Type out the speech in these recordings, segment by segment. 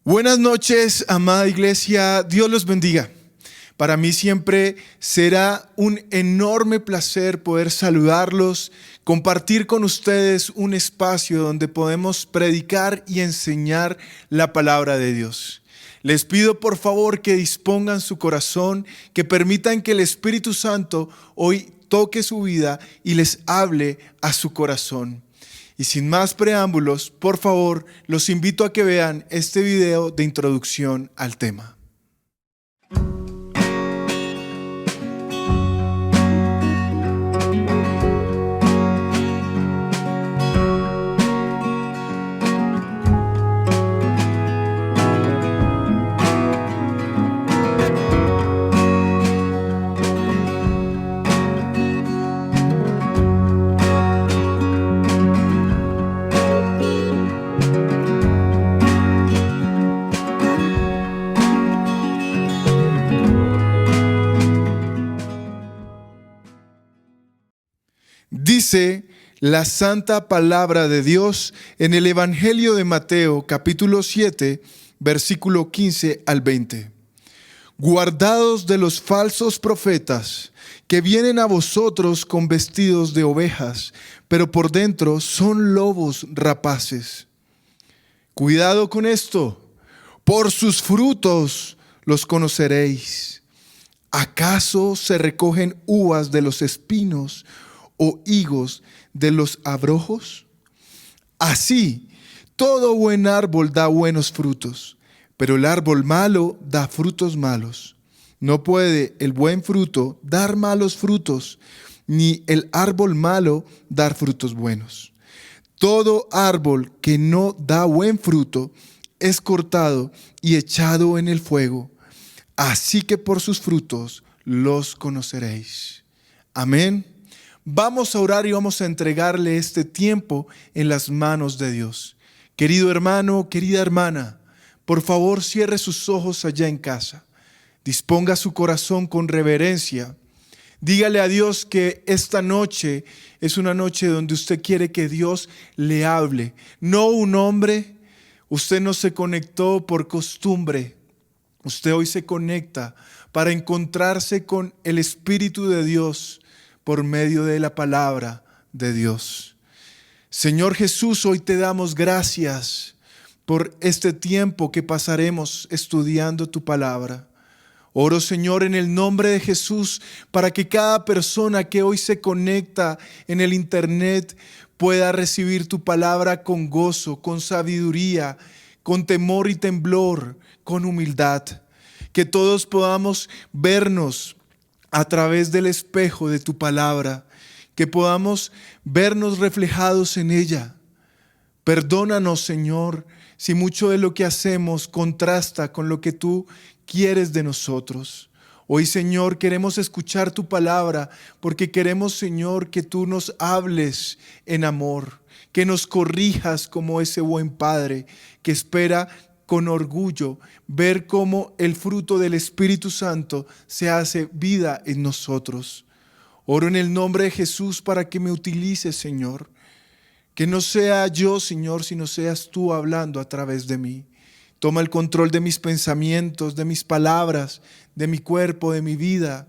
Buenas noches, amada iglesia. Dios los bendiga. Para mí siempre será un enorme placer poder saludarlos, compartir con ustedes un espacio donde podemos predicar y enseñar la palabra de Dios. Les pido por favor que dispongan su corazón, que permitan que el Espíritu Santo hoy toque su vida y les hable a su corazón. Y sin más preámbulos, por favor, los invito a que vean este video de introducción al tema. Dice la santa palabra de Dios en el Evangelio de Mateo, capítulo 7, versículo 15 al 20. Guardaos de los falsos profetas que vienen a vosotros con vestidos de ovejas, pero por dentro son lobos rapaces. Cuidado con esto, por sus frutos los conoceréis. ¿Acaso se recogen uvas de los espinos o higos de los abrojos? Así, todo buen árbol da buenos frutos, pero el árbol malo da frutos malos. No puede el buen fruto dar malos frutos, ni el árbol malo dar frutos buenos. Todo árbol que no da buen fruto es cortado y echado en el fuego. Así que por sus frutos los conoceréis. Amén. Vamos a orar y vamos a entregarle este tiempo en las manos de Dios. Querido hermano, querida hermana, por favor cierre sus ojos allá en casa. Disponga su corazón con reverencia. Dígale a Dios que esta noche es una noche donde usted quiere que Dios le hable. No un hombre. Usted no se conectó por costumbre. Usted hoy se conecta para encontrarse con el Espíritu de Dios por medio de la palabra de Dios. Señor Jesús, hoy te damos gracias por este tiempo que pasaremos estudiando tu palabra. Oro, Señor, en el nombre de Jesús, para que cada persona que hoy se conecta en el internet pueda recibir tu palabra con gozo, con sabiduría, con temor y temblor, con humildad. Que todos podamos vernos a través del espejo de tu palabra, que podamos vernos reflejados en ella. Perdónanos, Señor, si mucho de lo que hacemos contrasta con lo que tú quieres de nosotros. Hoy, Señor, queremos escuchar tu palabra porque queremos, Señor, que tú nos hables en amor, que nos corrijas como ese buen padre que espera con orgullo ver cómo el fruto del Espíritu Santo se hace vida en nosotros. Oro en el nombre de Jesús para que me utilices, Señor. Que no sea yo, Señor, sino seas tú hablando a través de mí. Toma el control de mis pensamientos, de mis palabras, de mi cuerpo, de mi vida.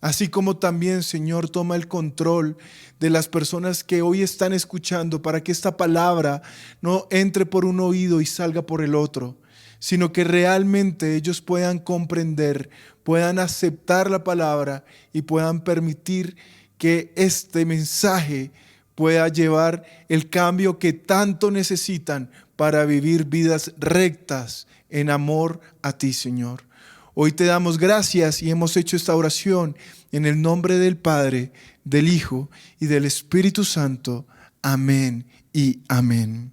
Así como también, Señor, toma el control de las personas que hoy están escuchando para que esta palabra no entre por un oído y salga por el otro, sino que realmente ellos puedan comprender, puedan aceptar la palabra y puedan permitir que este mensaje pueda llevar el cambio que tanto necesitan para vivir vidas rectas en amor a ti, Señor. Hoy te damos gracias y hemos hecho esta oración en el nombre del Padre, del Hijo y del Espíritu Santo. Amén y amén.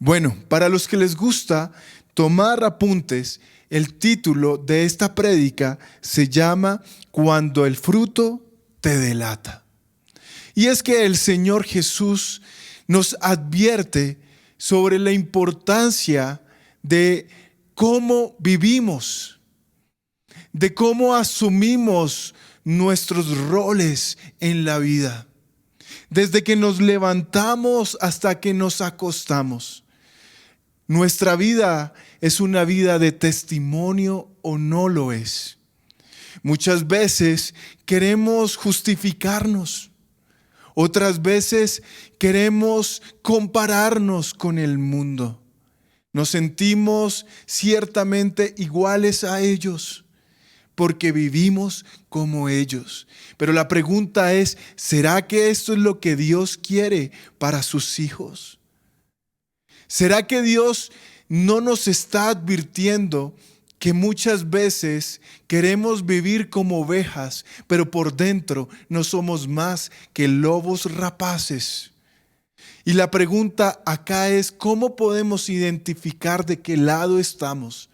Bueno, para los que les gusta tomar apuntes, el título de esta prédica se llama Cuando el fruto te delata. Y es que el Señor Jesús nos advierte sobre la importancia de cómo vivimos, de cómo asumimos nuestros roles en la vida, desde que nos levantamos hasta que nos acostamos. ¿Nuestra vida es una vida de testimonio o no lo es? Muchas veces queremos justificarnos. Otras veces queremos compararnos con el mundo. Nos sentimos ciertamente iguales a ellos porque vivimos como ellos. Pero la pregunta es, ¿será que esto es lo que Dios quiere para sus hijos? ¿Será que Dios no nos está advirtiendo que muchas veces queremos vivir como ovejas, pero por dentro no somos más que lobos rapaces? Y la pregunta acá es, ¿cómo podemos identificar de qué lado estamos?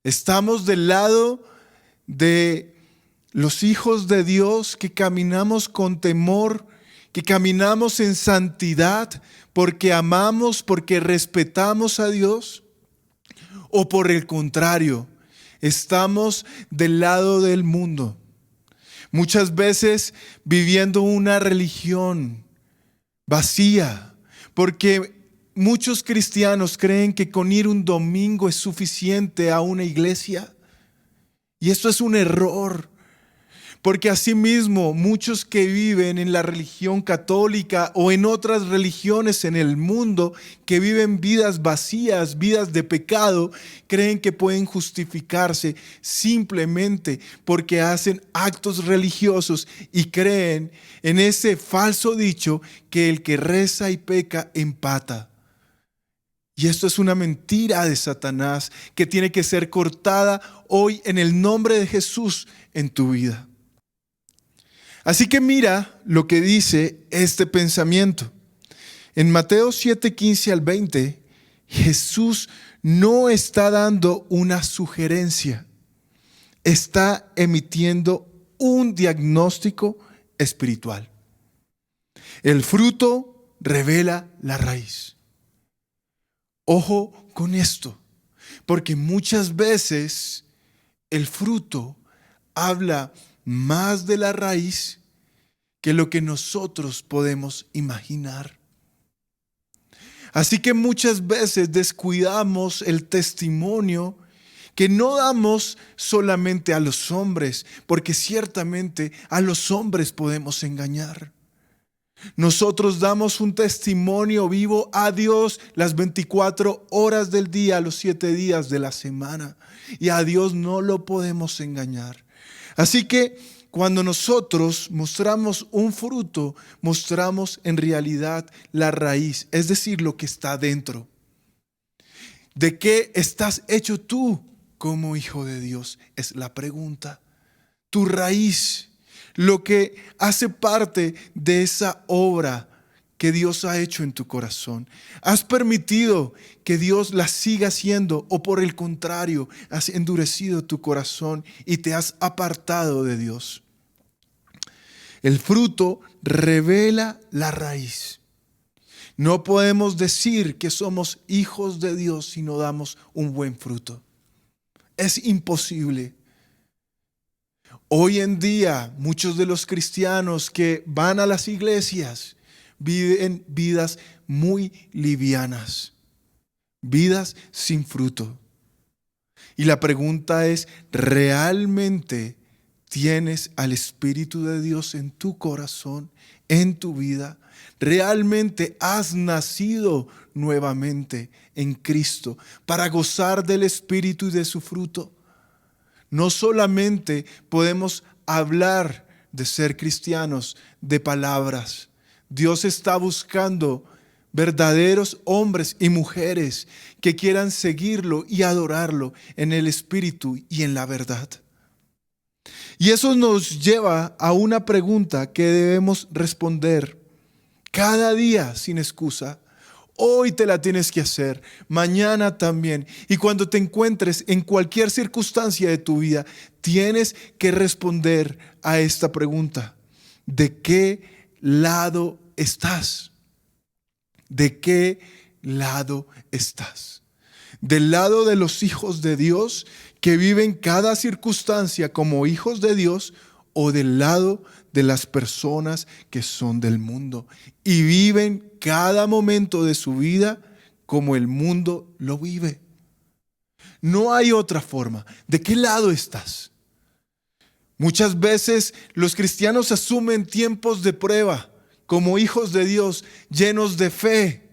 ¿Estamos del lado de los hijos de Dios que caminamos con temor, que caminamos en santidad porque amamos, porque respetamos a Dios? ¿O por el contrario, estamos del lado del mundo? Muchas veces viviendo una religión vacía, porque muchos cristianos creen que con ir un domingo es suficiente a una iglesia. Y esto es un error, porque asimismo muchos que viven en la religión católica o en otras religiones en el mundo, que viven vidas vacías, vidas de pecado, creen que pueden justificarse simplemente porque hacen actos religiosos y creen en ese falso dicho que el que reza y peca empata. Y esto es una mentira de Satanás que tiene que ser cortada hoy en el nombre de Jesús en tu vida. Así que mira lo que dice este pensamiento. En Mateo 7:15 al 20, Jesús no está dando una sugerencia, está emitiendo un diagnóstico espiritual. El fruto revela la raíz. Ojo con esto, porque muchas veces el fruto habla más de la raíz que lo que nosotros podemos imaginar. Así que muchas veces descuidamos el testimonio que no damos solamente a los hombres, porque ciertamente a los hombres podemos engañar. Nosotros damos un testimonio vivo a Dios las 24 horas del día, los 7 días de la semana. Y a Dios no lo podemos engañar. Así que cuando nosotros mostramos un fruto, mostramos en realidad la raíz, es decir, lo que está dentro. ¿De qué estás hecho tú como hijo de Dios? Es la pregunta. Tu raíz, lo que hace parte de esa obra que Dios ha hecho en tu corazón. ¿Has permitido que Dios la siga haciendo o por el contrario, has endurecido tu corazón y te has apartado de Dios? El fruto revela la raíz. No podemos decir que somos hijos de Dios si no damos un buen fruto. Es imposible. Hoy en día, muchos de los cristianos que van a las iglesias viven vidas muy livianas, vidas sin fruto. Y la pregunta es, ¿realmente tienes al Espíritu de Dios en tu corazón, en tu vida? ¿Realmente has nacido nuevamente en Cristo para gozar del Espíritu y de su fruto? No solamente podemos hablar de ser cristianos de palabras. Dios está buscando verdaderos hombres y mujeres que quieran seguirlo y adorarlo en el Espíritu y en la verdad. Y eso nos lleva a una pregunta que debemos responder cada día sin excusa. Hoy te la tienes que hacer, mañana también. Y cuando te encuentres en cualquier circunstancia de tu vida, tienes que responder a esta pregunta. ¿De qué lado estás? ¿De qué lado estás? ¿Del lado de los hijos de Dios que viven cada circunstancia como hijos de Dios o del lado de las personas que son del mundo y viven cada momento de su vida como el mundo lo vive. No hay otra forma. ¿De qué lado estás? Muchas veces los cristianos asumen tiempos de prueba como hijos de Dios, llenos de fe,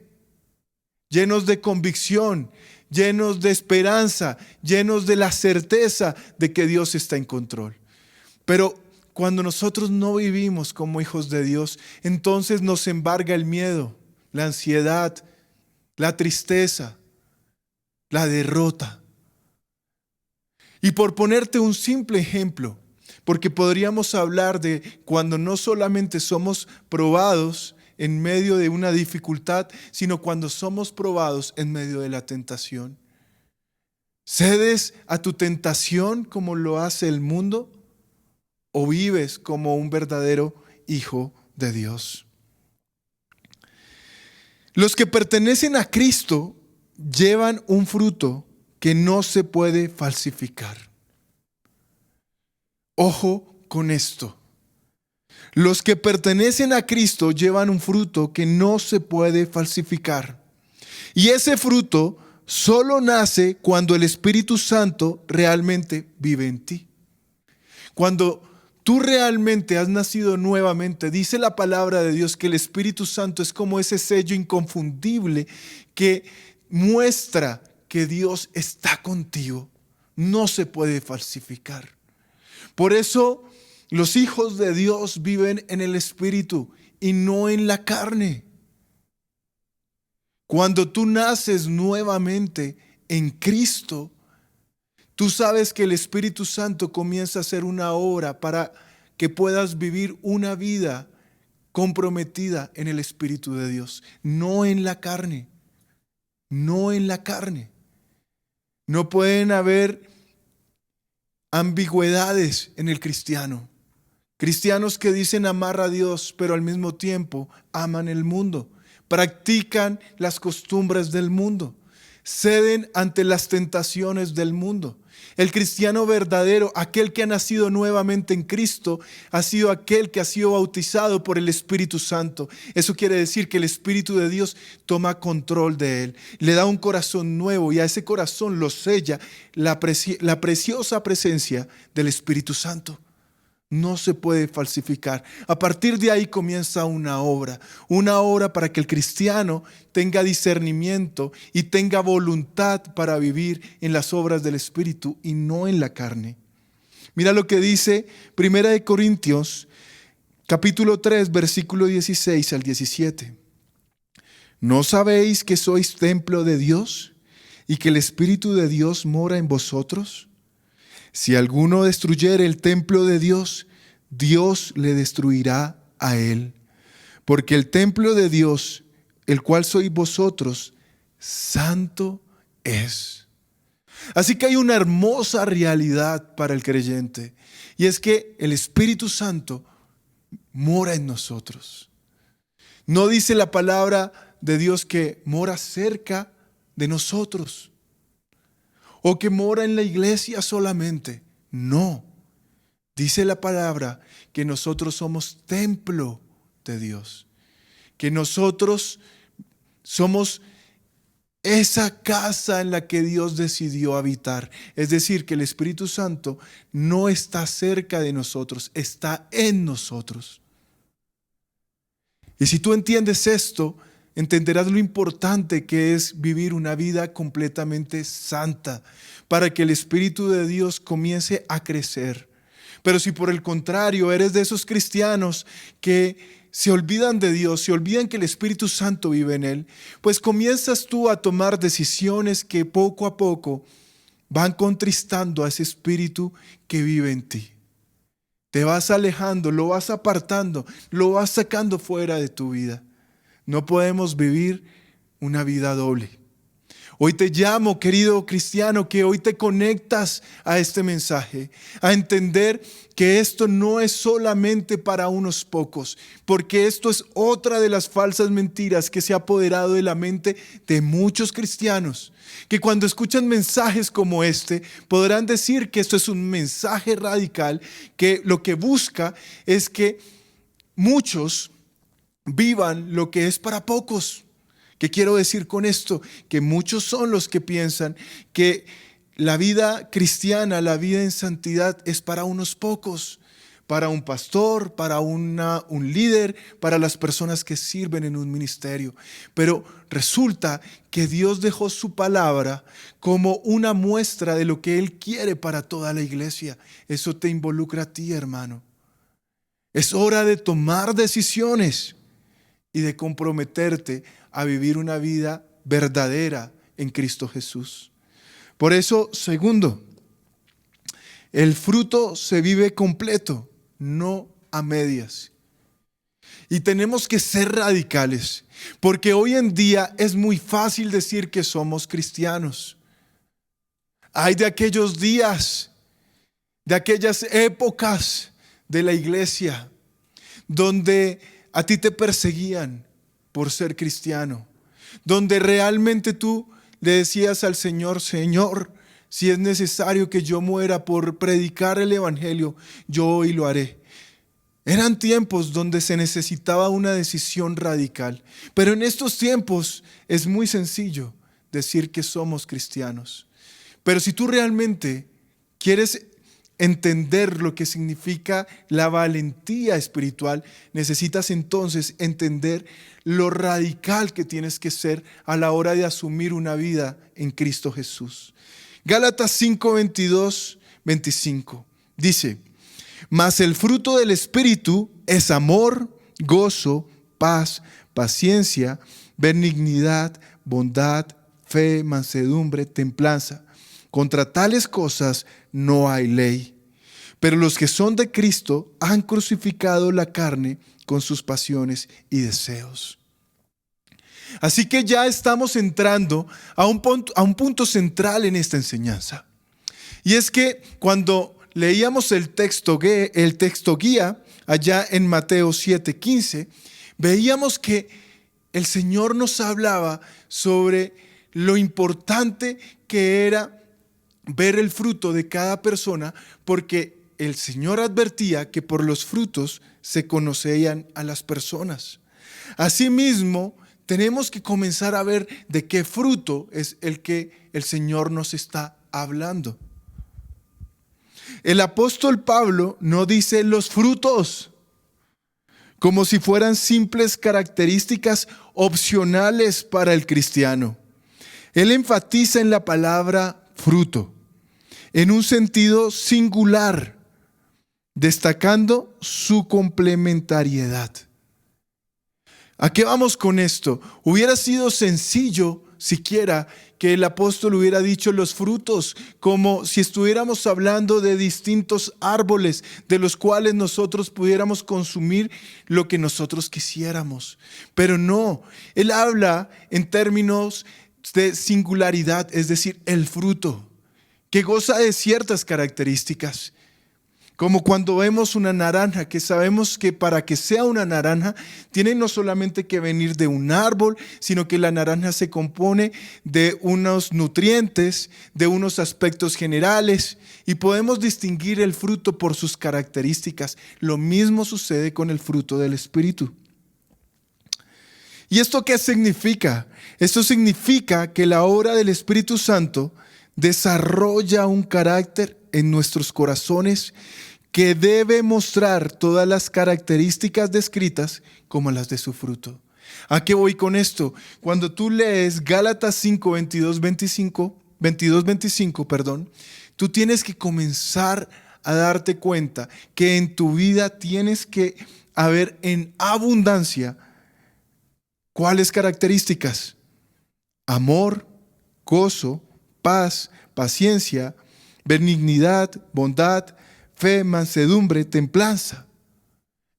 llenos de convicción, llenos de esperanza, llenos de la certeza de que Dios está en control. Pero cuando nosotros no vivimos como hijos de Dios, entonces nos embarga el miedo, la ansiedad, la tristeza, la derrota. Y por ponerte un simple ejemplo, porque podríamos hablar de cuando no solamente somos probados en medio de una dificultad, sino cuando somos probados en medio de la tentación. ¿Cedes a tu tentación como lo hace el mundo? ¿O vives como un verdadero hijo de Dios? Los que pertenecen a Cristo llevan un fruto que no se puede falsificar. Ojo con esto. Los que pertenecen a Cristo llevan un fruto que no se puede falsificar. Y ese fruto solo nace cuando el Espíritu Santo realmente vive en ti. Cuando tú realmente has nacido nuevamente, dice la palabra de Dios que el Espíritu Santo es como ese sello inconfundible que muestra que Dios está contigo. No se puede falsificar. Por eso los hijos de Dios viven en el Espíritu y no en la carne. Cuando tú naces nuevamente en Cristo, tú sabes que el Espíritu Santo comienza a hacer una obra para que puedas vivir una vida comprometida en el Espíritu de Dios, no en la carne, no en la carne. No pueden haber ambigüedades en el cristiano. Cristianos que dicen amar a Dios, pero al mismo tiempo aman el mundo, practican las costumbres del mundo, ceden ante las tentaciones del mundo. El cristiano verdadero, aquel que ha nacido nuevamente en Cristo, ha sido aquel que ha sido bautizado por el Espíritu Santo. Eso quiere decir que el Espíritu de Dios toma control de él, le da un corazón nuevo y a ese corazón lo sella la preciosa presencia del Espíritu Santo. No se puede falsificar. A partir de ahí comienza una obra para que el cristiano tenga discernimiento y tenga voluntad para vivir en las obras del Espíritu y no en la carne. Mira lo que dice 1 Corintios, capítulo 3, versículo 16 al 17. ¿No sabéis que sois templo de Dios y que el Espíritu de Dios mora en vosotros? Si alguno destruyere el templo de Dios, Dios le destruirá a él. Porque el templo de Dios, el cual sois vosotros, santo es. Así que hay una hermosa realidad para el creyente, y es que el Espíritu Santo mora en nosotros. No dice la palabra de Dios que mora cerca de nosotros, o que mora en la iglesia solamente. No. Dice la palabra que nosotros somos templo de Dios. Que nosotros somos esa casa en la que Dios decidió habitar. Es decir, que el Espíritu Santo no está cerca de nosotros, está en nosotros. Y si tú entiendes esto, entenderás lo importante que es vivir una vida completamente santa para que el Espíritu de Dios comience a crecer. Pero si por el contrario eres de esos cristianos que se olvidan de Dios, se olvidan que el Espíritu Santo vive en él, pues comienzas tú a tomar decisiones que poco a poco van contristando a ese Espíritu que vive en ti. Te vas alejando, lo vas apartando, lo vas sacando fuera de tu vida. No podemos vivir una vida doble. Hoy te llamo, querido cristiano, que hoy te conectas a este mensaje, a entender que esto no es solamente para unos pocos, porque esto es otra de las falsas mentiras que se ha apoderado de la mente de muchos cristianos, que cuando escuchan mensajes como este, podrán decir que esto es un mensaje radical, que lo que busca es que muchos vivan lo que es para pocos. ¿Qué quiero decir con esto? Que muchos son los que piensan que la vida cristiana, la vida en santidad es para unos pocos, para un pastor, para un líder, para las personas que sirven en un ministerio. Pero resulta que Dios dejó su palabra como una muestra de lo que Él quiere para toda la iglesia. Eso te involucra a ti, hermano. Es hora de tomar decisiones y de comprometerte a vivir una vida verdadera en Cristo Jesús. Por eso, segundo, el fruto se vive completo, no a medias. Y tenemos que ser radicales, porque hoy en día es muy fácil decir que somos cristianos. Hay de aquellos días, de aquellas épocas de la iglesia, donde a ti te perseguían por ser cristiano, donde realmente tú le decías al Señor: Señor, si es necesario que yo muera por predicar el evangelio, yo hoy lo haré. Eran tiempos donde se necesitaba una decisión radical, pero en estos tiempos es muy sencillo decir que somos cristianos. Pero si tú realmente quieres entender lo que significa la valentía espiritual, necesitas entonces entender lo radical que tienes que ser a la hora de asumir una vida en Cristo Jesús. Gálatas 5, 22, 25 dice: mas el fruto del Espíritu es amor, gozo, paz, paciencia, benignidad, bondad, fe, mansedumbre, templanza. Contra tales cosas no hay ley. Pero los que son de Cristo han crucificado la carne con sus pasiones y deseos. Así que ya estamos entrando a un punto central en esta enseñanza. Y es que cuando leíamos el texto guía allá en Mateo 7:15, veíamos que el Señor nos hablaba sobre lo importante que era ver el fruto de cada persona, porque el Señor advertía que por los frutos se conocían a las personas. Asimismo, tenemos que comenzar a ver de qué fruto es el que el Señor nos está hablando. El apóstol Pablo no dice los frutos como si fueran simples características opcionales para el cristiano. Él enfatiza en la palabra fruto, en un sentido singular, destacando su complementariedad. ¿A qué vamos con esto? Hubiera sido sencillo siquiera que el apóstol hubiera dicho los frutos, como si estuviéramos hablando de distintos árboles de los cuales nosotros pudiéramos consumir lo que nosotros quisiéramos. Pero no, él habla en términos de singularidad, es decir, el fruto, que goza de ciertas características. Como cuando vemos una naranja, que sabemos que para que sea una naranja, tiene no solamente que venir de un árbol, sino que la naranja se compone de unos nutrientes, de unos aspectos generales, y podemos distinguir el fruto por sus características. Lo mismo sucede con el fruto del Espíritu. ¿Y esto qué significa? Esto significa que la obra del Espíritu Santo desarrolla un carácter en nuestros corazones que debe mostrar todas las características descritas como las de su fruto. ¿A qué voy con esto? Cuando tú lees Gálatas 5, 22, 25, tú tienes que comenzar a darte cuenta que en tu vida tienes que haber en abundancia ¿cuáles características? Amor, gozo, paz, paciencia, benignidad, bondad, fe, mansedumbre, templanza.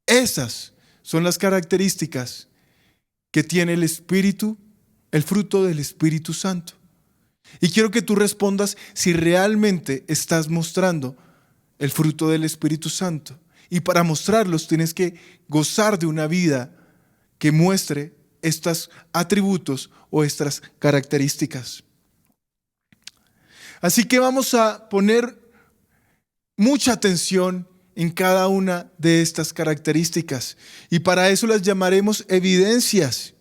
Esas son las características que tiene el Espíritu, el fruto del Espíritu Santo. Y quiero que tú respondas si realmente estás mostrando el fruto del Espíritu Santo. Y para mostrarlos tienes que gozar de una vida que muestre estos atributos o estas características. Así que vamos a poner mucha atención en cada una de estas características y para eso las llamaremos evidencias.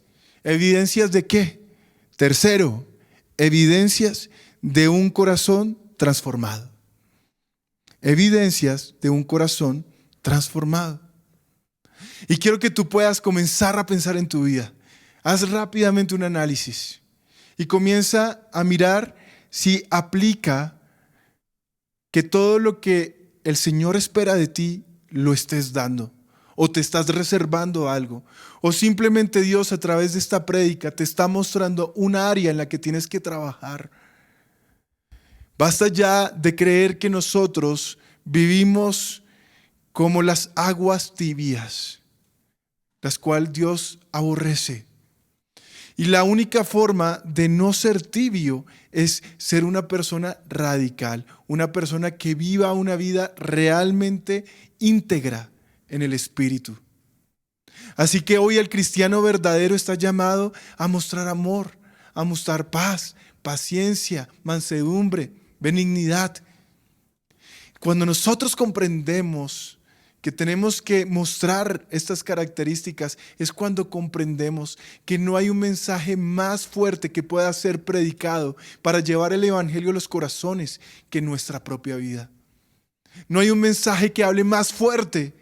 ¿Evidencias de qué? Tercero, evidencias de un corazón transformado. Evidencias de un corazón transformado. Y quiero que tú puedas comenzar a pensar en tu vida. Haz rápidamente un análisis y comienza a mirar si aplica que todo lo que el Señor espera de ti lo estés dando, o te estás reservando algo, o simplemente Dios a través de esta prédica te está mostrando un área en la que tienes que trabajar. Basta ya de creer que nosotros vivimos como las aguas tibias, las cuales Dios aborrece. Y la única forma de no ser tibio es ser una persona radical, una persona que viva una vida realmente íntegra en el Espíritu. Así que hoy el cristiano verdadero está llamado a mostrar amor, a mostrar paz, paciencia, mansedumbre, benignidad. Cuando nosotros comprendemos que tenemos que mostrar estas características, es cuando comprendemos que no hay un mensaje más fuerte que pueda ser predicado para llevar el evangelio a los corazones que nuestra propia vida. No hay un mensaje que hable más fuerte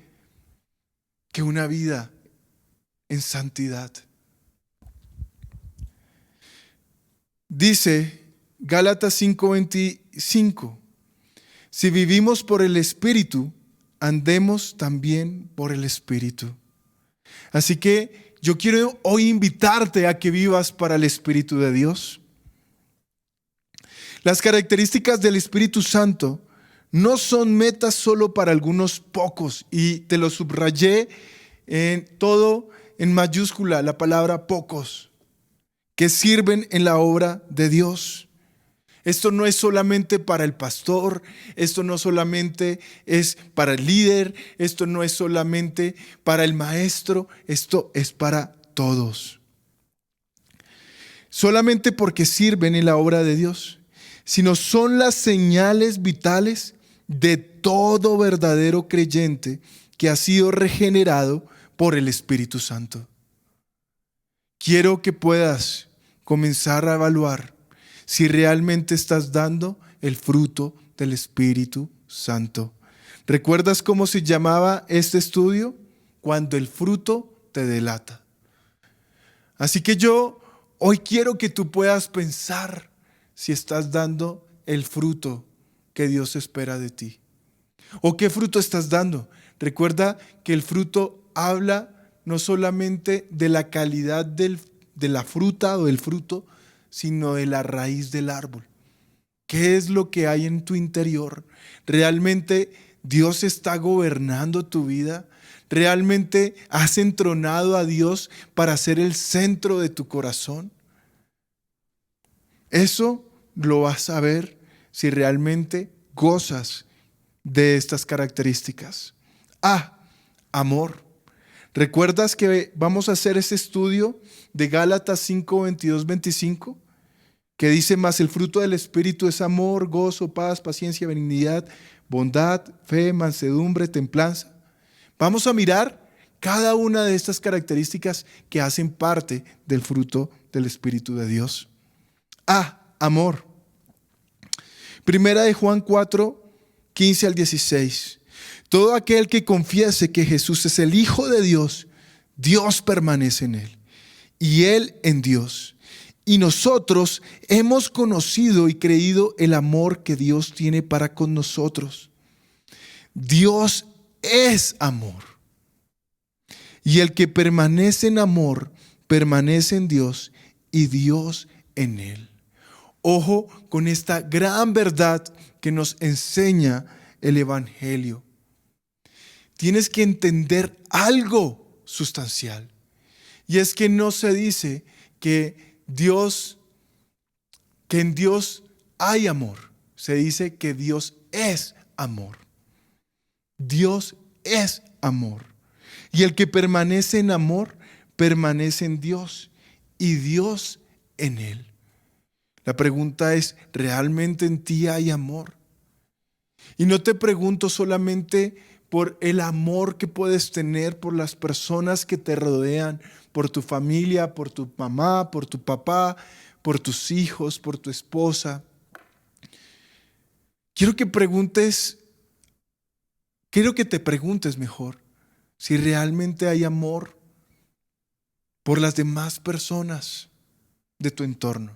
que una vida en santidad. Dice Gálatas 5:25, si vivimos por el Espíritu, andemos también por el Espíritu. Así que yo quiero hoy invitarte a que vivas para el Espíritu de Dios. Las características del Espíritu Santo no son metas solo para algunos pocos, y te lo subrayé en todo en mayúscula la palabra pocos, que sirven en la obra de Dios. Esto no es solamente para el pastor, esto no solamente es para el líder, esto no es solamente para el maestro, esto es para todos. Solamente porque sirven en la obra de Dios, sino son las señales vitales de todo verdadero creyente que ha sido regenerado por el Espíritu Santo. Quiero que puedas comenzar a evaluar si realmente estás dando el fruto del Espíritu Santo. ¿Recuerdas cómo se llamaba este estudio? Cuando el fruto te delata. Así que yo hoy quiero que tú puedas pensar si estás dando el fruto que Dios espera de ti. ¿O qué fruto estás dando? Recuerda que el fruto habla no solamente de la calidad de la fruta o del fruto, sino de la raíz del árbol. ¿Qué es lo que hay en tu interior? ¿Realmente Dios está gobernando tu vida? ¿Realmente has entronado a Dios para ser el centro de tu corazón? Eso lo vas a ver si realmente gozas de estas características. Amor. ¿Recuerdas que vamos a hacer ese estudio de Gálatas 5, 22, 25? Que dice, más el fruto del Espíritu es amor, gozo, paz, paciencia, benignidad, bondad, fe, mansedumbre, templanza. Vamos a mirar cada una de estas características que hacen parte del fruto del Espíritu de Dios. Amor. Primera de Juan 4, 15 al 16. Todo aquel que confiese que Jesús es el Hijo de Dios, Dios permanece en él y él en Dios. Y nosotros hemos conocido y creído el amor que Dios tiene para con nosotros. Dios es amor. Y el que permanece en amor, permanece en Dios y Dios en él. Ojo con esta gran verdad que nos enseña el Evangelio. Tienes que entender algo sustancial. Y es que no se dice que en Dios hay amor. Se dice que Dios es amor. Dios es amor. Y el que permanece en amor, permanece en Dios y Dios en él. La pregunta es, ¿realmente en ti hay amor? Y no te pregunto solamente por el amor que puedes tener por las personas que te rodean, por tu familia, por tu mamá, por tu papá, por tus hijos, por tu esposa. Quiero que te preguntes mejor si realmente hay amor por las demás personas de tu entorno.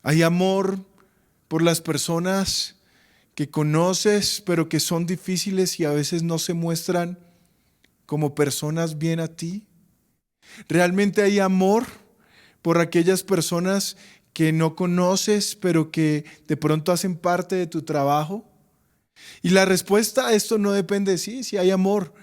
Hay amor por las personas que conoces, pero que son difíciles y a veces no se muestran como personas bien a ti. ¿Realmente hay amor por aquellas personas que no conoces, pero que de pronto hacen parte de tu trabajo? Y la respuesta a esto no depende de si hay amor.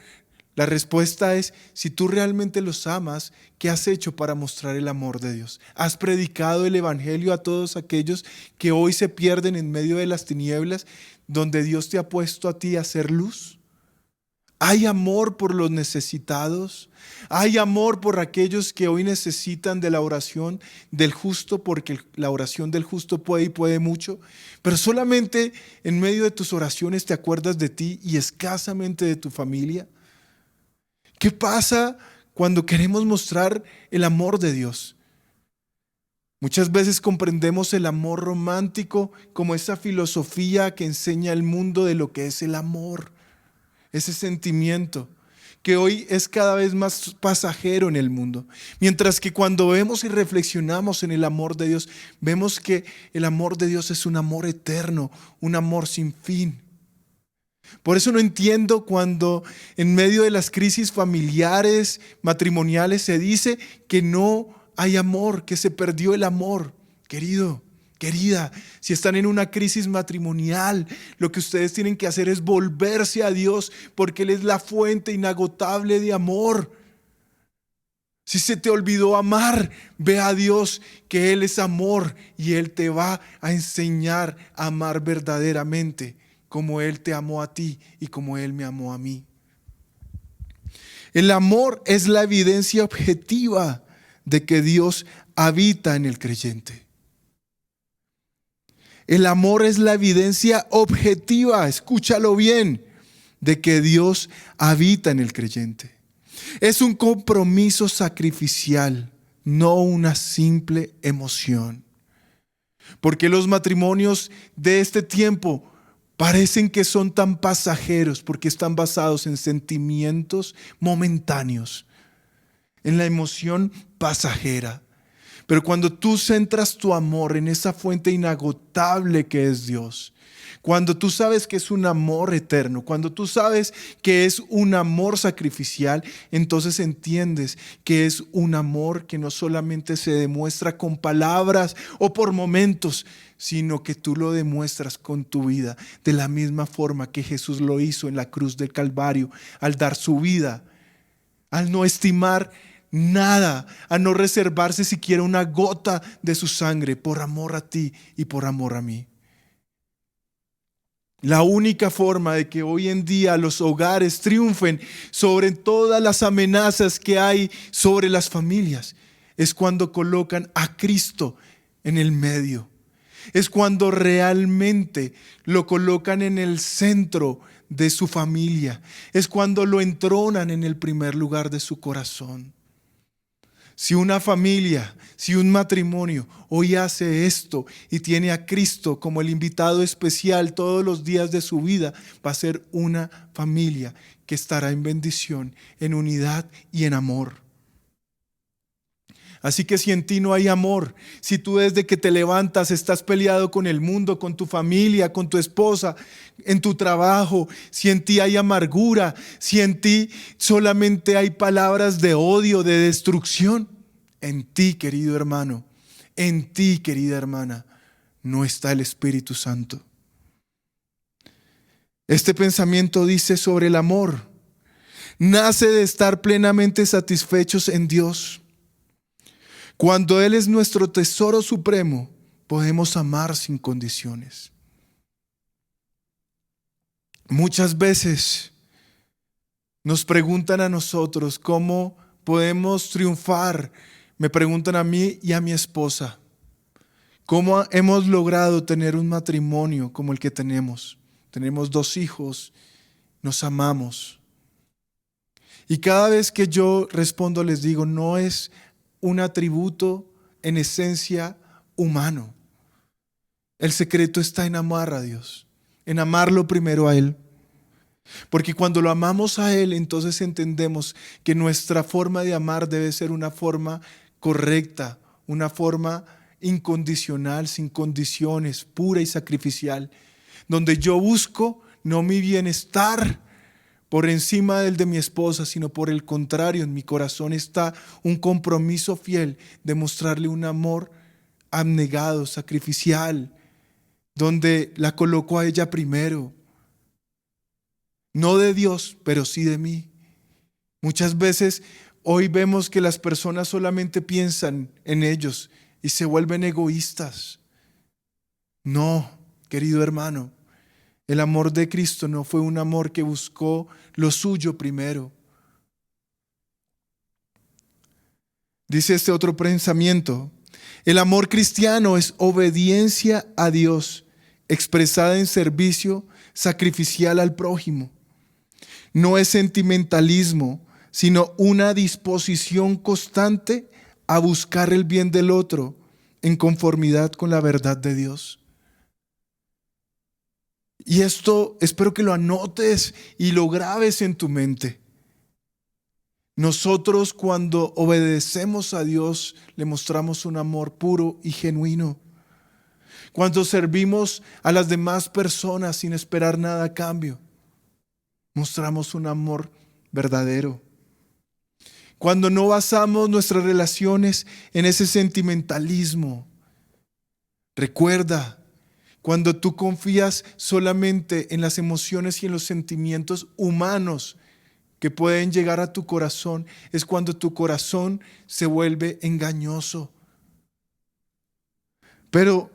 La respuesta es, si tú realmente los amas, ¿qué has hecho para mostrar el amor de Dios? ¿Has predicado el evangelio a todos aquellos que hoy se pierden en medio de las tinieblas, donde Dios te ha puesto a ti a hacer luz? ¿Hay amor por los necesitados? ¿Hay amor por aquellos que hoy necesitan de la oración del justo? Porque la oración del justo puede y puede mucho. Pero solamente en medio de tus oraciones te acuerdas de ti y escasamente de tu familia. ¿Qué pasa cuando queremos mostrar el amor de Dios? Muchas veces comprendemos el amor romántico como esa filosofía que enseña el mundo de lo que es el amor. Ese sentimiento que hoy es cada vez más pasajero en el mundo. Mientras que cuando vemos y reflexionamos en el amor de Dios, vemos que el amor de Dios es un amor eterno, un amor sin fin. Por eso no entiendo cuando en medio de las crisis familiares, matrimoniales, se dice que no hay amor, que se perdió el amor. Querido, querida, si están en una crisis matrimonial, lo que ustedes tienen que hacer es volverse a Dios, porque Él es la fuente inagotable de amor. Si se te olvidó amar, ve a Dios, que Él es amor y Él te va a enseñar a amar verdaderamente, como Él te amó a ti y como Él me amó a mí. El amor es la evidencia objetiva de que Dios habita en el creyente. El amor es la evidencia objetiva, escúchalo bien, de que Dios habita en el creyente. Es un compromiso sacrificial, no una simple emoción. Porque los matrimonios de este tiempo parecen que son tan pasajeros porque están basados en sentimientos momentáneos, en la emoción pasajera. Pero cuando tú centras tu amor en esa fuente inagotable que es Dios, cuando tú sabes que es un amor eterno, cuando tú sabes que es un amor sacrificial, entonces entiendes que es un amor que no solamente se demuestra con palabras o por momentos, sino que tú lo demuestras con tu vida, de la misma forma que Jesús lo hizo en la cruz del Calvario, al dar su vida, al no estimar nada, a no reservarse siquiera una gota de su sangre por amor a ti y por amor a mí. La única forma de que hoy en día los hogares triunfen sobre todas las amenazas que hay sobre las familias es cuando colocan a Cristo en el medio. Es cuando realmente lo colocan en el centro de su familia. Es cuando lo entronan en el primer lugar de su corazón. Si una familia, si un matrimonio hoy hace esto y tiene a Cristo como el invitado especial todos los días de su vida, va a ser una familia que estará en bendición, en unidad y en amor. Así que si en ti no hay amor, si tú desde que te levantas estás peleado con el mundo, con tu familia, con tu esposa, en tu trabajo, si en ti hay amargura, si en ti solamente hay palabras de odio, de destrucción, en ti, querido hermano, en ti, querida hermana, no está el Espíritu Santo. Este pensamiento dice sobre el amor: nace de estar plenamente satisfechos en Dios. Cuando Él es nuestro tesoro supremo, podemos amar sin condiciones. Muchas veces nos preguntan a nosotros cómo podemos triunfar. Me preguntan a mí y a mi esposa, ¿cómo hemos logrado tener un matrimonio como el que tenemos? Tenemos 2 hijos nos amamos. Y cada vez que yo respondo les digo, no es un atributo en esencia humano. El secreto está en amar a Dios, en amarlo primero a Él. Porque cuando lo amamos a Él, entonces entendemos que nuestra forma de amar debe ser una forma correcta, una forma incondicional, sin condiciones, pura y sacrificial, donde yo busco no mi bienestar por encima del de mi esposa, sino por el contrario, en mi corazón está un compromiso fiel de mostrarle un amor abnegado, sacrificial, donde la coloco a ella primero. No de Dios, pero sí de mí. Muchas veces hoy vemos que las personas solamente piensan en ellos y se vuelven egoístas. No, querido hermano, el amor de Cristo no fue un amor que buscó lo suyo primero. Dice este otro pensamiento: el amor cristiano es obediencia a Dios, expresada en servicio sacrificial al prójimo. No es sentimentalismo, sino una disposición constante a buscar el bien del otro en conformidad con la verdad de Dios. Y esto espero que lo anotes y lo grabes en tu mente. Nosotros, cuando obedecemos a Dios, le mostramos un amor puro y genuino. Cuando servimos a las demás personas sin esperar nada a cambio, mostramos un amor verdadero. Cuando no basamos nuestras relaciones en ese sentimentalismo, recuerda, cuando tú confías solamente en las emociones y en los sentimientos humanos que pueden llegar a tu corazón, es cuando tu corazón se vuelve engañoso. Pero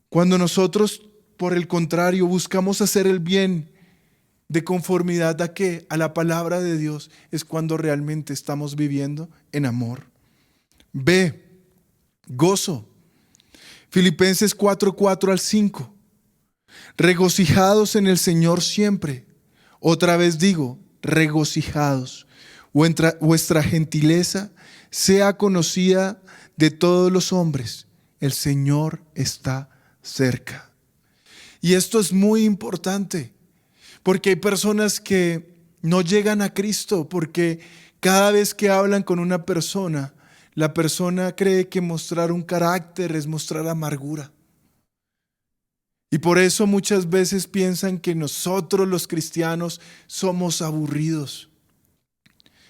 cuando nosotros, por el contrario, buscamos hacer el bien de conformidad ¿a qué? A la palabra de Dios, es cuando realmente estamos viviendo en amor. B, gozo. Filipenses 4:4 al 5. Regocijados en el Señor siempre. Otra vez digo, regocijados. Vuestra gentileza sea conocida de todos los hombres. El Señor está cerca. Y esto es muy importante, porque hay personas que no llegan a Cristo, porque cada vez que hablan con una persona, la persona cree que mostrar un carácter es mostrar amargura. Y por eso muchas veces piensan que nosotros los cristianos somos aburridos.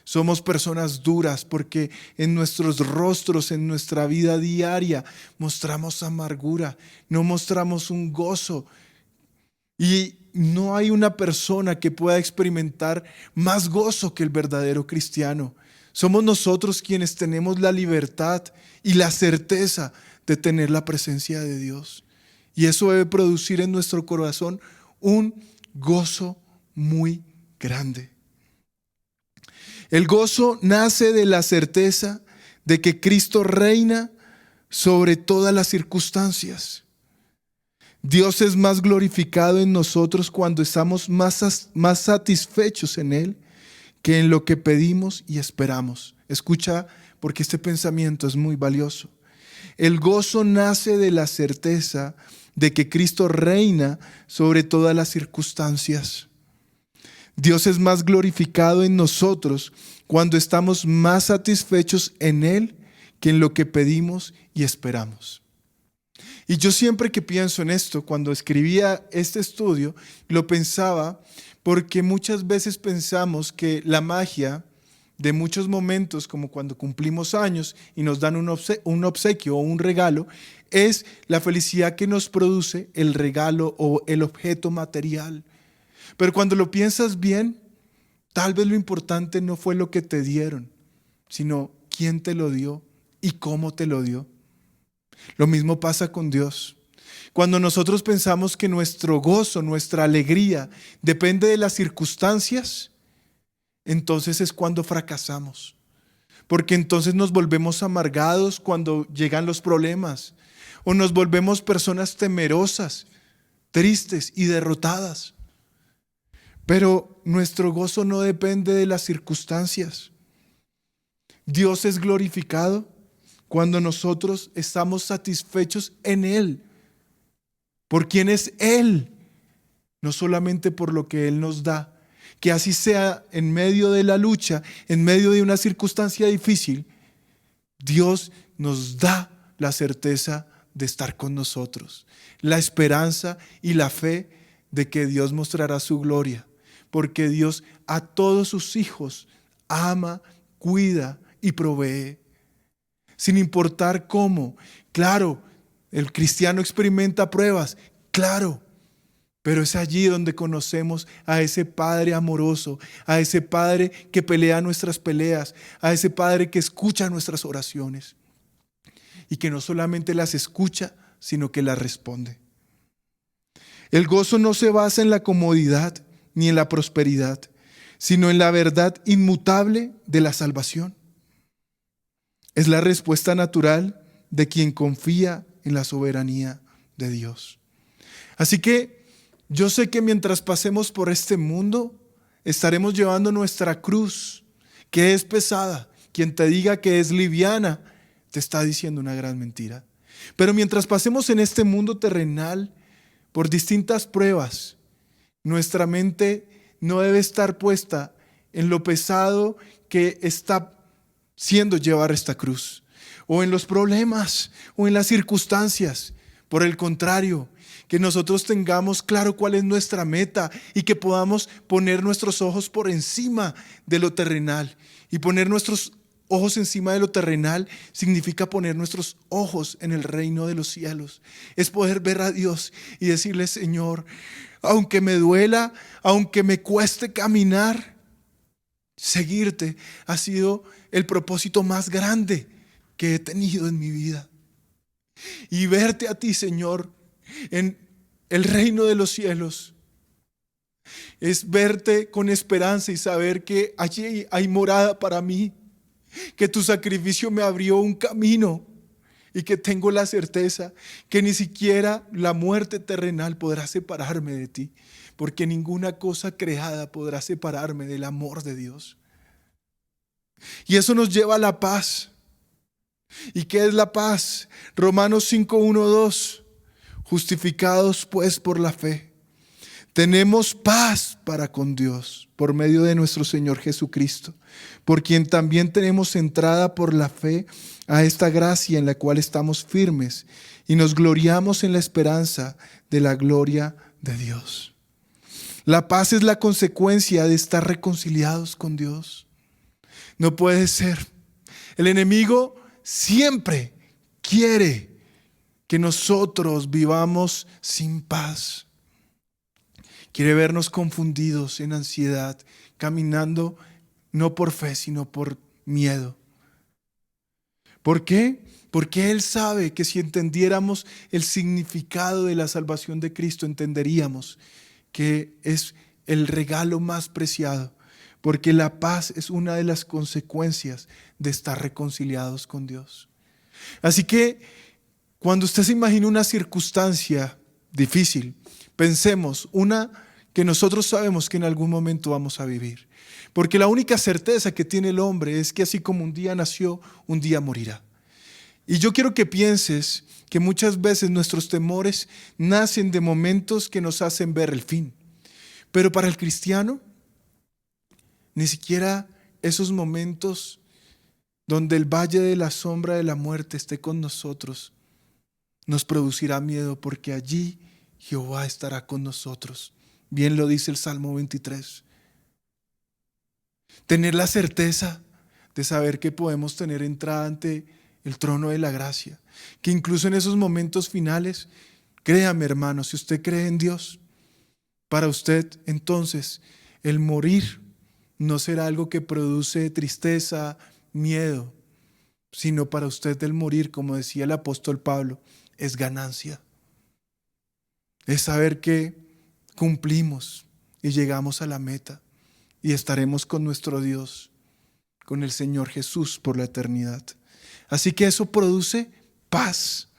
Somos personas duras porque en nuestros rostros, en nuestra vida diaria, mostramos amargura, no mostramos un gozo. Y no hay una persona que pueda experimentar más gozo que el verdadero cristiano. Somos nosotros quienes tenemos la libertad y la certeza de tener la presencia de Dios. Y eso debe producir en nuestro corazón un gozo muy grande. El gozo nace de la certeza de que Cristo reina sobre todas las circunstancias. Dios es más glorificado en nosotros cuando estamos más satisfechos en Él que en lo que pedimos y esperamos. Escucha, porque este pensamiento es muy valioso. El gozo nace de la certeza de que Cristo reina sobre todas las circunstancias. Dios es más glorificado en nosotros cuando estamos más satisfechos en Él que en lo que pedimos y esperamos. Y yo siempre que pienso en esto, cuando escribía este estudio, lo pensaba porque muchas veces pensamos que la magia de muchos momentos, como cuando cumplimos años y nos dan un obsequio o un regalo, es la felicidad que nos produce el regalo o el objeto material. Pero cuando lo piensas bien, tal vez lo importante no fue lo que te dieron, sino quién te lo dio y cómo te lo dio. Lo mismo pasa con Dios. Cuando nosotros pensamos que nuestro gozo, nuestra alegría depende de las circunstancias, entonces es cuando fracasamos. Porque entonces nos volvemos amargados cuando llegan los problemas, o nos volvemos personas temerosas, tristes y derrotadas. Pero nuestro gozo no depende de las circunstancias. Dios es glorificado cuando nosotros estamos satisfechos en Él, por quien es Él, no solamente por lo que Él nos da. Que así sea en medio de la lucha, en medio de una circunstancia difícil, Dios nos da la certeza de estar con nosotros, la esperanza y la fe de que Dios mostrará su gloria, porque Dios a todos sus hijos ama, cuida y provee, sin importar cómo. Claro, el cristiano experimenta pruebas, claro, pero es allí donde conocemos a ese Padre amoroso, a ese Padre que pelea nuestras peleas, a ese Padre que escucha nuestras oraciones y que no solamente las escucha, sino que las responde. El gozo no se basa en la comodidad ni en la prosperidad, sino en la verdad inmutable de la salvación. Es la respuesta natural de quien confía en la soberanía de Dios. Así que yo sé que mientras pasemos por este mundo, estaremos llevando nuestra cruz, que es pesada. Quien te diga que es liviana, te está diciendo una gran mentira. Pero mientras pasemos en este mundo terrenal, por distintas pruebas, nuestra mente no debe estar puesta en lo pesado que está siendo llevar esta cruz, o en los problemas, o en las circunstancias. Por el contrario, que nosotros tengamos claro cuál es nuestra meta y que podamos poner nuestros ojos por encima de lo terrenal. Y poner nuestros ojos encima de lo terrenal significa poner nuestros ojos en el reino de los cielos. Es poder ver a Dios y decirle: Señor, aunque me duela, aunque me cueste caminar, seguirte ha sido el propósito más grande que he tenido en mi vida. Y verte a ti, Señor, en el reino de los cielos es verte con esperanza y saber que allí hay morada para mí, que tu sacrificio me abrió un camino y que tengo la certeza que ni siquiera la muerte terrenal podrá separarme de ti, porque ninguna cosa creada podrá separarme del amor de Dios. Y eso nos lleva a la paz. ¿Y qué es la paz? Romanos 5, 1, 2. Justificados pues por la fe, tenemos paz para con Dios por medio de nuestro Señor Jesucristo, por quien también tenemos entrada por la fe a esta gracia en la cual estamos firmes y nos gloriamos en la esperanza de la gloria de Dios. La paz es la consecuencia de estar reconciliados con Dios. No puede ser. El enemigo siempre quiere que nosotros vivamos sin paz. Quiere vernos confundidos, en ansiedad, caminando no por fe, sino por miedo. ¿Por qué? Porque Él sabe que si entendiéramos el significado de la salvación de Cristo, entenderíamos que es el regalo más preciado, porque la paz es una de las consecuencias de estar reconciliados con Dios. Así que cuando usted se imagina una circunstancia difícil, pensemos una que nosotros sabemos que en algún momento vamos a vivir. Porque la única certeza que tiene el hombre es que así como un día nació, un día morirá. Y yo quiero que pienses que muchas veces nuestros temores nacen de momentos que nos hacen ver el fin. Pero para el cristiano, ni siquiera esos momentos donde el valle de la sombra de la muerte esté con nosotros nos producirá miedo, porque allí Jehová estará con nosotros. Bien lo dice el Salmo 23. Tener la certeza de saber que podemos tener entrada ante el trono de la gracia, que incluso en esos momentos finales, créame hermano, si usted cree en Dios, para usted entonces el morir no será algo que produce tristeza, miedo, sino para usted el morir, como decía el apóstol Pablo, es ganancia. Es saber que cumplimos y llegamos a la meta y estaremos con nuestro Dios, con el Señor Jesús por la eternidad. Así que eso produce paz.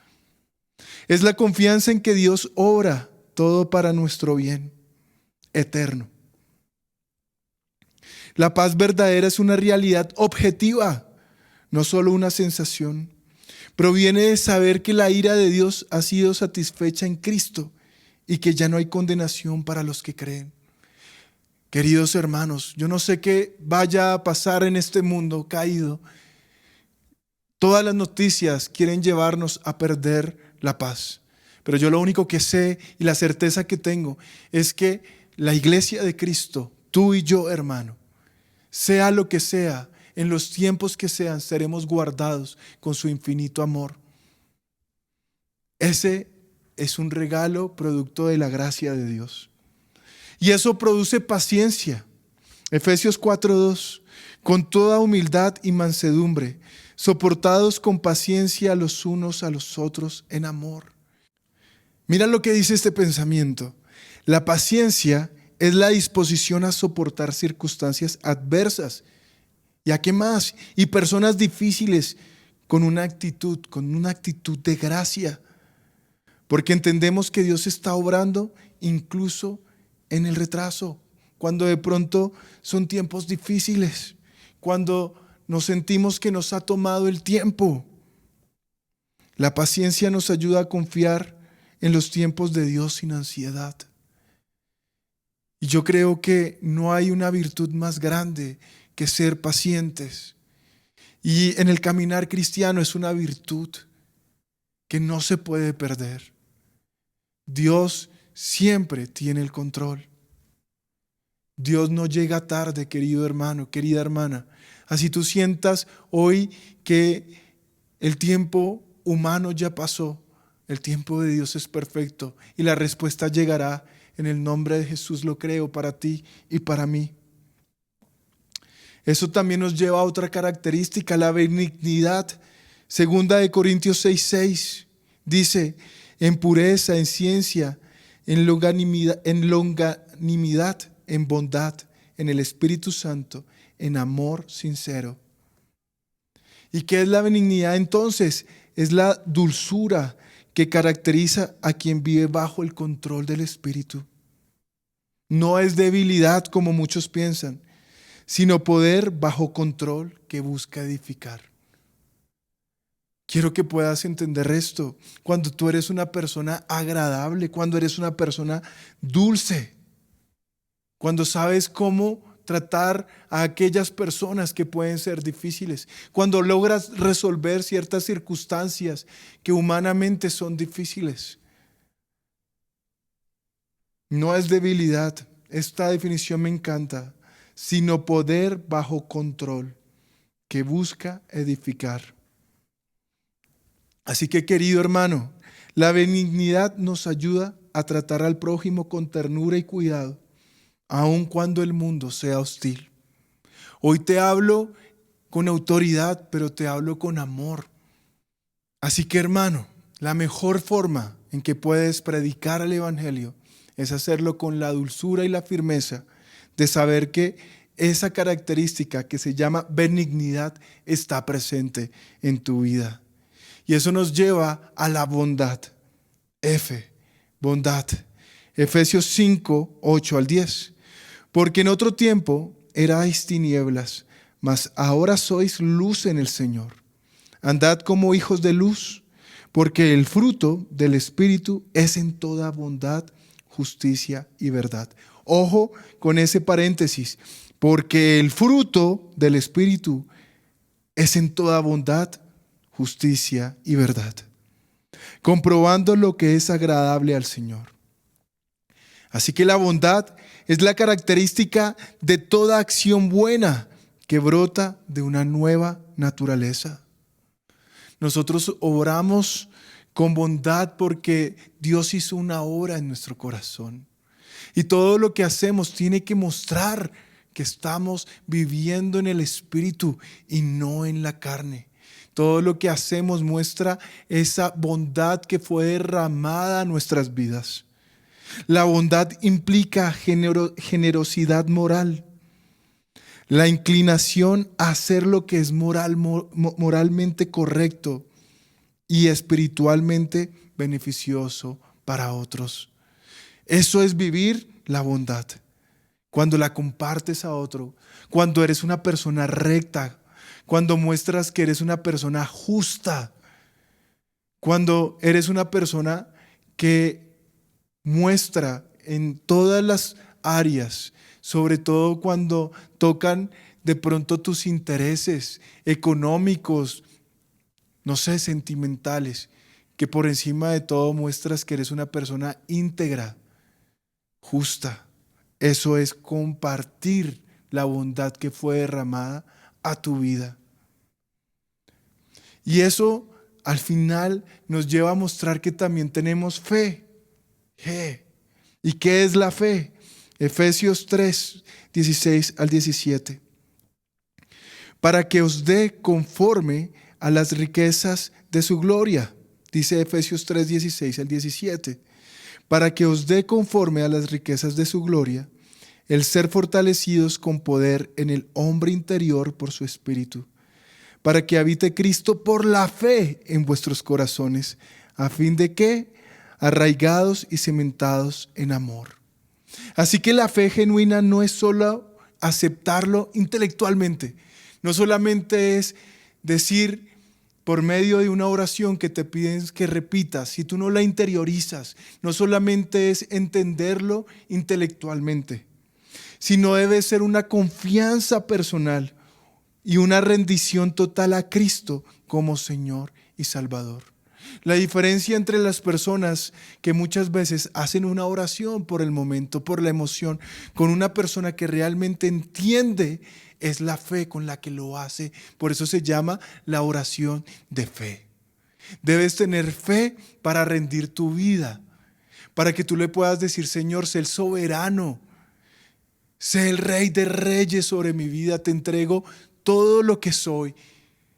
Es la confianza en que Dios obra todo para nuestro bien eterno. La paz verdadera es una realidad objetiva, no solo una sensación. Proviene de saber que la ira de Dios ha sido satisfecha en Cristo y que ya no hay condenación para los que creen. Queridos hermanos, yo no sé qué vaya a pasar en este mundo caído. Todas las noticias quieren llevarnos a perder la paz. Pero yo lo único que sé y la certeza que tengo es que la iglesia de Cristo, tú y yo, hermano, sea lo que sea, en los tiempos que sean, seremos guardados con su infinito amor. Ese es un regalo producto de la gracia de Dios. Y eso produce paciencia. Efesios 4:2, con toda humildad y mansedumbre, soportados con paciencia los unos a los otros en amor. Mira lo que dice este pensamiento. La paciencia es la disposición a soportar circunstancias adversas. ¿Y a qué más? Y personas difíciles con una actitud de gracia. Porque entendemos que Dios está obrando incluso en el retraso, cuando de pronto son tiempos difíciles, cuando nos sentimos que nos ha tomado el tiempo. La paciencia nos ayuda a confiar en los tiempos de Dios sin ansiedad. Y yo creo que no hay una virtud más grande que ser pacientes. Y en el caminar cristiano es una virtud que no se puede perder. Dios siempre tiene el control. Dios no llega tarde, querido hermano, querida hermana. Así tú sientas hoy que el tiempo humano ya pasó, el tiempo de Dios es perfecto y la respuesta llegará. En el nombre de Jesús lo creo para ti y para mí. Eso también nos lleva a otra característica, la benignidad. Segunda de Corintios 6:6 dice, en pureza, en ciencia, en longanimidad, en bondad, en el Espíritu Santo, en amor sincero. ¿Y qué es la benignidad entonces? Es la dulzura que caracteriza a quien vive bajo el control del Espíritu. No es debilidad como muchos piensan, sino poder bajo control que busca edificar. Quiero que puedas entender esto. Cuando tú eres una persona agradable, cuando eres una persona dulce, cuando sabes cómo tratar a aquellas personas que pueden ser difíciles, cuando logras resolver ciertas circunstancias que humanamente son difíciles. No es debilidad, esta definición me encanta, sino poder bajo control que busca edificar. Así que, querido hermano, la benignidad nos ayuda a tratar al prójimo con ternura y cuidado, aun cuando el mundo sea hostil. Hoy te hablo con autoridad, pero te hablo con amor. Así que, hermano, la mejor forma en que puedes predicar el Evangelio es hacerlo con la dulzura y la firmeza de saber que esa característica que se llama benignidad está presente en tu vida. Y eso nos lleva a la bondad. Bondad. Efesios 5:8-10. Porque en otro tiempo erais tinieblas, mas ahora sois luz en el Señor. Andad como hijos de luz, porque el fruto del Espíritu es en toda bondad, justicia y verdad. Ojo con ese paréntesis, porque el fruto del Espíritu es en toda bondad, justicia y verdad, comprobando lo que es agradable al Señor. Así que la bondad es la característica de toda acción buena que brota de una nueva naturaleza. Nosotros obramos con bondad porque Dios hizo una obra en nuestro corazón. Y todo lo que hacemos tiene que mostrar que estamos viviendo en el Espíritu y no en la carne. Todo lo que hacemos muestra esa bondad que fue derramada en nuestras vidas. La bondad implica generosidad moral, la inclinación a hacer lo que es moralmente correcto y espiritualmente beneficioso para otros. Eso es vivir la bondad. cuando la compartes a otro, cuando eres una persona recta, cuando muestras que eres una persona justa, cuando eres una persona que muestra en todas las áreas, sobre todo cuando tocan de pronto tus intereses económicos, no sé, sentimentales, que por encima de todo muestras que eres una persona íntegra, justa. Eso es compartir la bondad que fue derramada a tu vida. Y eso al final nos lleva a mostrar que también tenemos fe. ¿Y qué es la fe? Efesios 3, 16 al 17. Para que os dé conforme a las riquezas de su gloria, dice Efesios 3, 16 al 17. Para que os dé conforme a las riquezas de su gloria, el ser fortalecidos con poder en el hombre interior por su espíritu, para que habite Cristo por la fe en vuestros corazones, a fin de que, arraigados y cimentados en amor. Así que la fe genuina no es solo aceptarlo intelectualmente, no solamente es decir por medio de una oración que te piden que repitas, si tú no la interiorizas, no solamente es entenderlo intelectualmente, sino debe ser una confianza personal y una rendición total a Cristo como Señor y Salvador. La diferencia entre las personas que muchas veces hacen una oración por el momento, por la emoción, con una persona que realmente entiende, es la fe con la que lo hace. Por eso se llama la oración de fe. Debes tener fe para rendir tu vida, para que tú le puedas decir: Señor, sé el soberano, sé el Rey de Reyes sobre mi vida, te entrego todo lo que soy.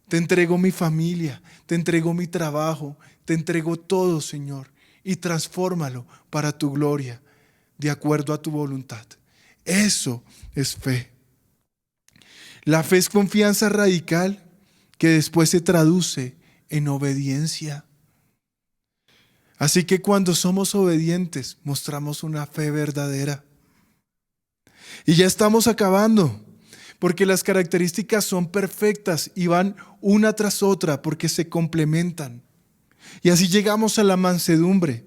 Te entrego mi familia, te entrego mi trabajo, te entrego todo, Señor, y transfórmalo para tu gloria, de acuerdo a tu voluntad. Eso es fe. La fe es confianza radical que después se traduce en obediencia. Así que cuando somos obedientes, mostramos una fe verdadera. Y ya estamos acabando, porque las características son perfectas y van una tras otra porque se complementan. Y así llegamos a la mansedumbre.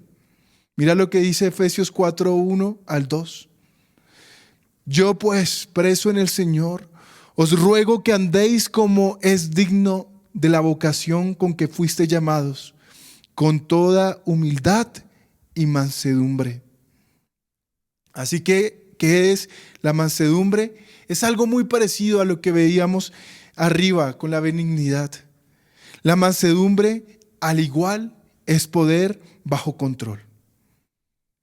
Mira lo que dice Efesios 4, 1 al 2. Yo pues, preso en el Señor, os ruego que andéis como es digno de la vocación con que fuiste llamados, con toda humildad y mansedumbre. Así que, ¿qué es la mansedumbre? Es algo muy parecido a lo que veíamos arriba con la benignidad. La mansedumbre, al igual, es poder bajo control.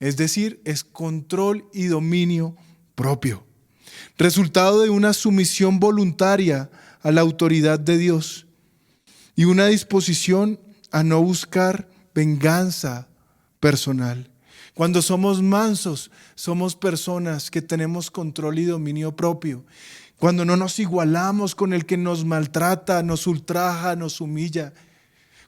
Es decir, es control y dominio propio. Resultado de una sumisión voluntaria a la autoridad de Dios y una disposición a no buscar venganza personal. Cuando somos mansos, somos personas que tenemos control y dominio propio. Cuando no nos igualamos con el que nos maltrata, nos ultraja, nos humilla.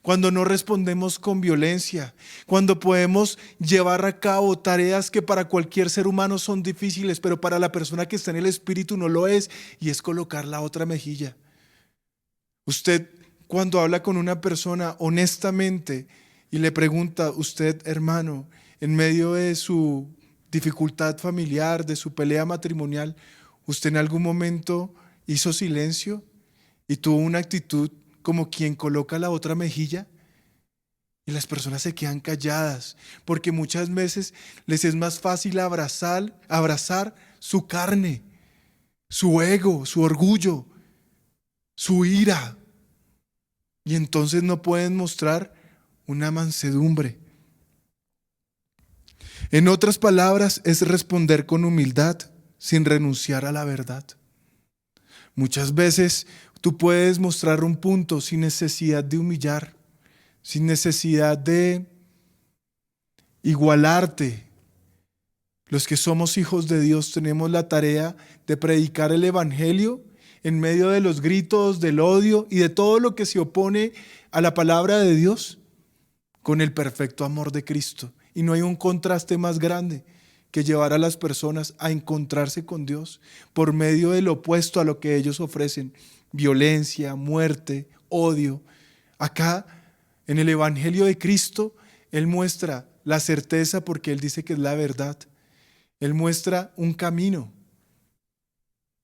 Cuando no respondemos con violencia. Cuando podemos llevar a cabo tareas que para cualquier ser humano son difíciles, pero para la persona que está en el Espíritu no lo es, y es colocar la otra mejilla. Usted, cuando habla con una persona honestamente y le pregunta: usted, hermano, en medio de su dificultad familiar, de su pelea matrimonial, ¿usted en algún momento hizo silencio y tuvo una actitud como quien coloca la otra mejilla? Y las personas se quedan calladas porque muchas veces les es más fácil abrazar su carne, su ego, su orgullo, su ira. Y entonces no pueden mostrar una mansedumbre. En otras palabras, es responder con humildad sin renunciar a la verdad. Muchas veces tú puedes mostrar un punto sin necesidad de humillar, sin necesidad de igualarte. Los que somos hijos de Dios tenemos la tarea de predicar el Evangelio en medio de los gritos, del odio y de todo lo que se opone a la palabra de Dios con el perfecto amor de Cristo. Y no hay un contraste más grande que llevar a las personas a encontrarse con Dios por medio del opuesto a lo que ellos ofrecen: violencia, muerte, odio. Acá, en el Evangelio de Cristo, Él muestra la certeza porque Él dice que es la verdad. Él muestra un camino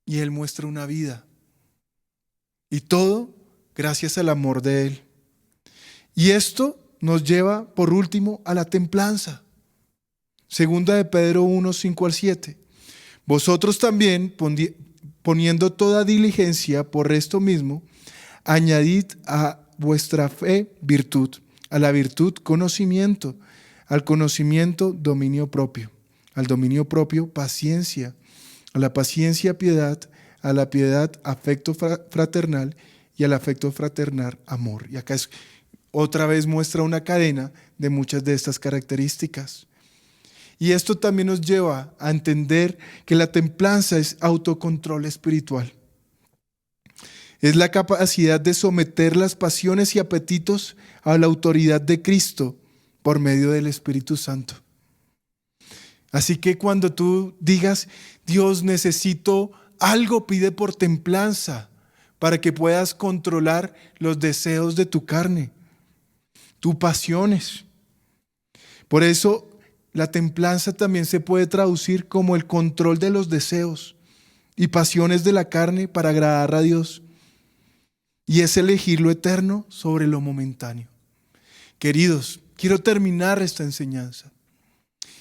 y Él muestra una vida. Y todo gracias al amor de Él. Y esto nos lleva, por último, a la templanza. Segunda de Pedro 1, 5 al 7. Vosotros también, poniendo toda diligencia por esto mismo, añadid a vuestra fe virtud, a la virtud conocimiento, al conocimiento dominio propio, al dominio propio paciencia, a la paciencia piedad, a la piedad afecto fraternal y al afecto fraternal amor. Y acá otra vez muestra una cadena de muchas de estas características. Y esto también nos lleva a entender que la templanza es autocontrol espiritual. Es la capacidad de someter las pasiones y apetitos a la autoridad de Cristo por medio del Espíritu Santo. Así que cuando tú digas: Dios, necesito algo, pide por templanza para que puedas controlar los deseos de tu carne, tus pasiones. Por eso la templanza también se puede traducir como el control de los deseos y pasiones de la carne para agradar a Dios. Y es elegir lo eterno sobre lo momentáneo. Queridos, quiero terminar esta enseñanza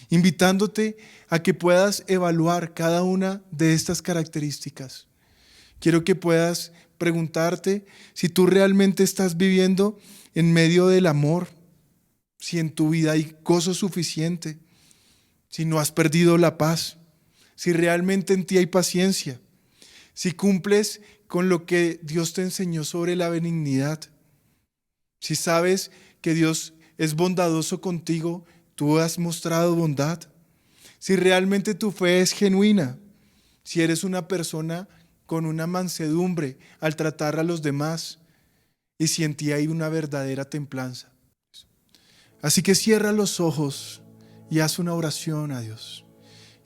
invitándote a que puedas evaluar cada una de estas características. Quiero que puedas preguntarte si tú realmente estás viviendo en medio del amor, si en tu vida hay gozo suficiente, si no has perdido la paz, si realmente en ti hay paciencia, si cumples con lo que Dios te enseñó sobre la benignidad, si sabes que Dios es bondadoso contigo, tú has mostrado bondad, si realmente tu fe es genuina, si eres una persona con una mansedumbre al tratar a los demás y si en ti hay una verdadera templanza. Así que cierra los ojos y haz una oración a Dios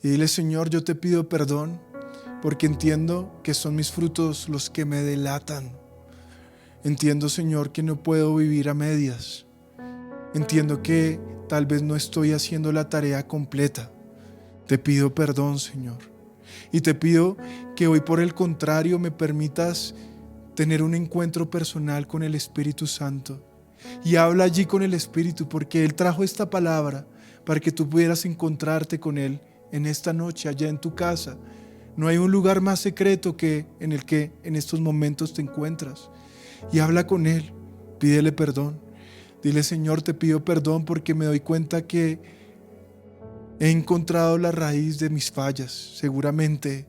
y dile: Señor, yo te pido perdón porque entiendo que son mis frutos los que me delatan. Entiendo, Señor, que no puedo vivir a medias. Entiendo que tal vez no estoy haciendo la tarea completa. Te pido perdón, Señor. Y te pido que hoy, por el contrario, me permitas tener un encuentro personal con el Espíritu Santo. Y habla allí con el Espíritu, porque Él trajo esta palabra para que tú pudieras encontrarte con Él en esta noche, allá en tu casa. No hay un lugar más secreto que en el que en estos momentos te encuentras. Y habla con Él, pídele perdón. Dile: Señor, te pido perdón porque me doy cuenta que he encontrado la raíz de mis fallas. Seguramente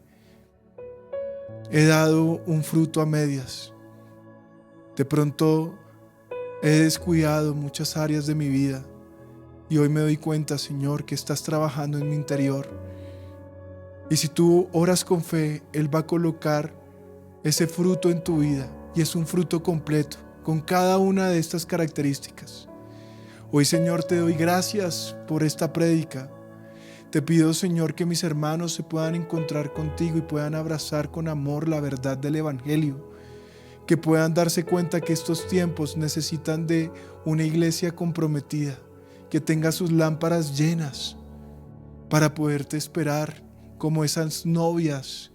he dado un fruto a medias. De pronto he descuidado muchas áreas de mi vida. Y hoy me doy cuenta, Señor, que estás trabajando en mi interior. Y si tú oras con fe, Él va a colocar ese fruto en tu vida. Y es un fruto completo, con cada una de estas características. Hoy, Señor, te doy gracias por esta prédica. Te pido, Señor, que mis hermanos se puedan encontrar contigo y puedan abrazar con amor la verdad del Evangelio. Que puedan darse cuenta que estos tiempos necesitan de una iglesia comprometida, que tenga sus lámparas llenas para poderte esperar como esas novias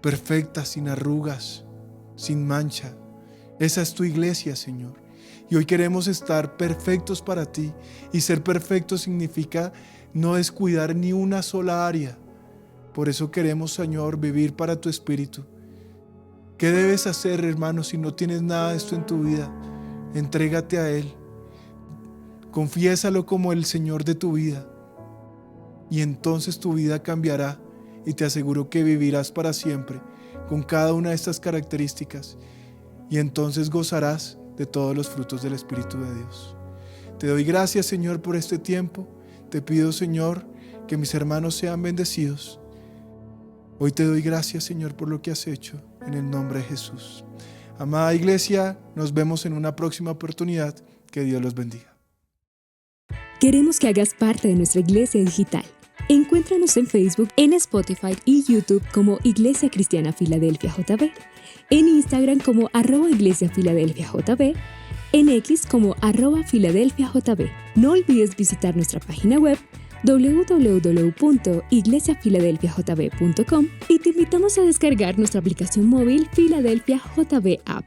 perfectas, sin arrugas, sin mancha. Esa es tu iglesia, Señor. Y hoy queremos estar perfectos para ti. Y ser perfecto significa no descuidar ni una sola área. Por eso queremos, Señor, vivir para tu Espíritu. ¿Qué debes hacer, hermano, si no tienes nada de esto en tu vida? Entrégate a Él. Confiésalo como el Señor de tu vida. Y entonces tu vida cambiará. Y te aseguro que vivirás para siempre con cada una de estas características. Y entonces gozarás de todos los frutos del Espíritu de Dios. Te doy gracias, Señor, por este tiempo. Te pido, Señor, que mis hermanos sean bendecidos. Hoy te doy gracias, Señor, por lo que has hecho, en el nombre de Jesús. Amada iglesia, nos vemos en una próxima oportunidad. Que Dios los bendiga. Queremos que hagas parte de nuestra iglesia digital. Encuéntranos en Facebook, en Spotify y YouTube como Iglesia Cristiana Filadelfia JB, en Instagram como @Iglesia Filadelfia JB, en X como @Filadelfia JB. No olvides visitar nuestra página web www.iglesiafiladelfiajb.com y te invitamos a descargar nuestra aplicación móvil Filadelfia JB App.